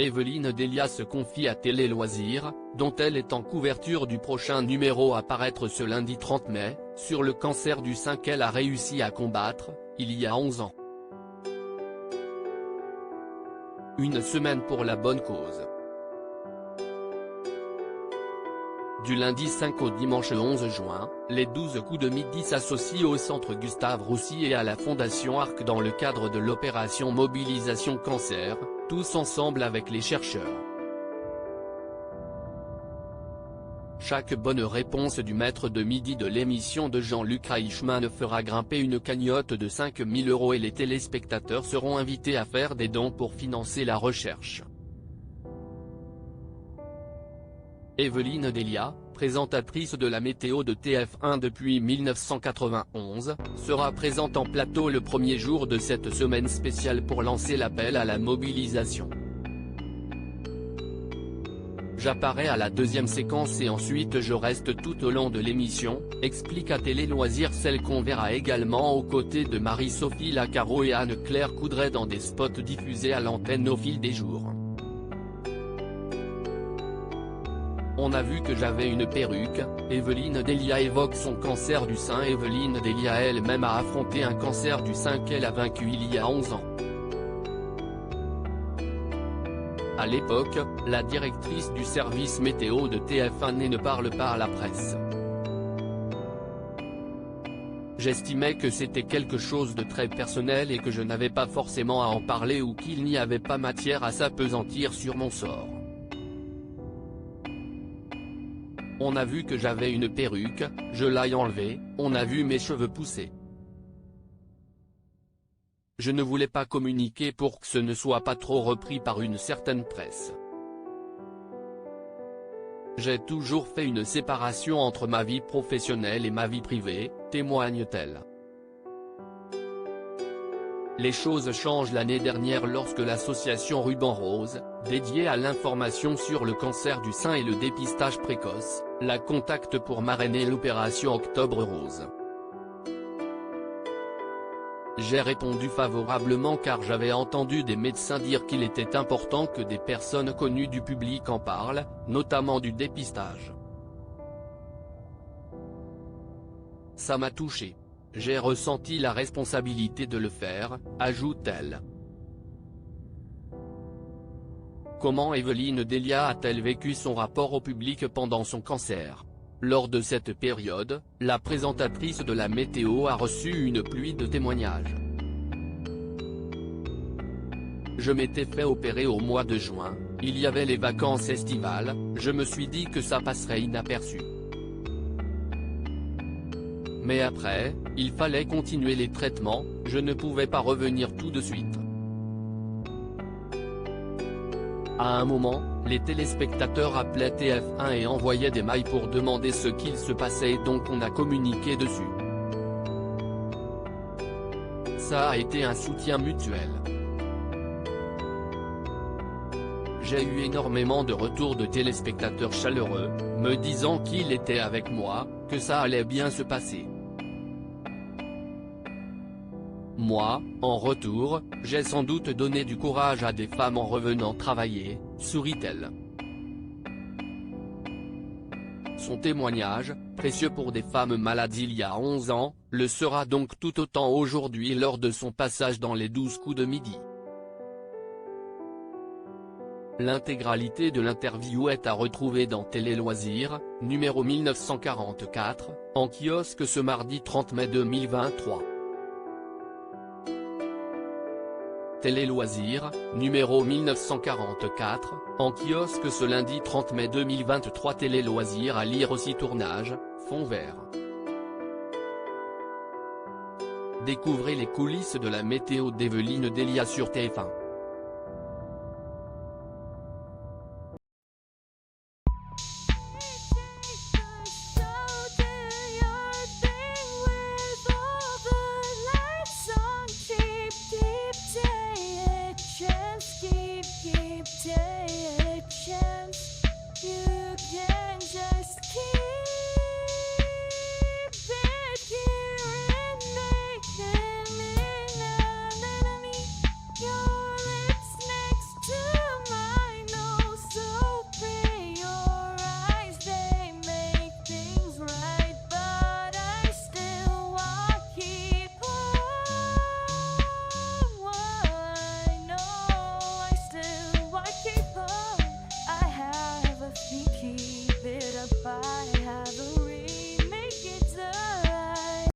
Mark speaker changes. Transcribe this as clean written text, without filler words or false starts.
Speaker 1: Evelyne Delia se confie à Télé Loisirs, dont elle est en couverture du prochain numéro à paraître ce lundi 30 mai, sur le cancer du sein qu'elle a réussi à combattre, il y a 11 ans. Une semaine pour la bonne cause. Du lundi 5 au dimanche 11 juin, les 12 coups de midi s'associent au Centre Gustave Roussy et à la Fondation Arc dans le cadre de l'opération Mobilisation Cancer, tous ensemble avec les chercheurs. Chaque bonne réponse du maître de midi de l'émission de Jean-Luc Reichmann fera grimper une cagnotte de 5 000 € et les téléspectateurs seront invités à faire des dons pour financer la recherche. Evelyne Delia, présentatrice de la météo de TF1 depuis 1991, sera présente en plateau le premier jour de cette semaine spéciale pour lancer l'appel à la mobilisation. J'apparais à la deuxième séquence et ensuite je reste tout au long de l'émission, explique à Télé Loisirs celle qu'on verra également aux côtés de Marie-Sophie Lacaro et Anne-Claire Coudray dans des spots diffusés à l'antenne au fil des jours. On a vu que j'avais une perruque, Evelyne Delia évoque son cancer du sein. Evelyne Delia elle-même a affronté un cancer du sein qu'elle a vaincu il y a 11 ans. À l'époque, la directrice du service météo de TF1 ne parle pas à la presse. J'estimais que c'était quelque chose de très personnel et que je n'avais pas forcément à en parler ou qu'il n'y avait pas matière à s'appesantir sur mon sort. On a vu que j'avais une perruque, je l'ai enlevée, on a vu mes cheveux pousser. Je ne voulais pas communiquer pour que ce ne soit pas trop repris par une certaine presse. J'ai toujours fait une séparation entre ma vie professionnelle et ma vie privée, témoigne-t-elle. Les choses changent l'année dernière lorsque l'association Ruban Rose, dédiée à l'information sur le cancer du sein et le dépistage précoce, la contacte pour marrainer l'opération Octobre Rose. J'ai répondu favorablement car j'avais entendu des médecins dire qu'il était important que des personnes connues du public en parlent, notamment du dépistage. Ça m'a touché. J'ai ressenti la responsabilité de le faire, ajoute-t-elle. Comment Evelyne Delia a-t-elle vécu son rapport au public pendant son cancer? Lors de cette période, la présentatrice de la météo a reçu une pluie de témoignages. Je m'étais fait opérer au mois de juin, il y avait les vacances estivales, je me suis dit que ça passerait inaperçu. Mais après, il fallait continuer les traitements, je ne pouvais pas revenir tout de suite. À un moment, les téléspectateurs appelaient TF1 et envoyaient des mails pour demander ce qu'il se passait et donc on a communiqué dessus. Ça a été un soutien mutuel. J'ai eu énormément de retours de téléspectateurs chaleureux, me disant qu'ils étaient avec moi, que ça allait bien se passer. Moi, en retour, j'ai sans doute donné du courage à des femmes en revenant travailler, sourit-elle. Son témoignage, précieux pour des femmes malades il y a 11 ans, le sera donc tout autant aujourd'hui lors de son passage dans les 12 coups de midi. L'intégralité de l'interview est à retrouver dans Télé Loisirs, numéro 1944, en kiosque ce mardi 30 mai 2023. Télé Loisirs, numéro 1944, en kiosque ce lundi 30 mai 2023. Télé Loisirs à lire aussi. Tournage, fond vert. Découvrez les coulisses de la météo d'Evelyne Delia sur TF1.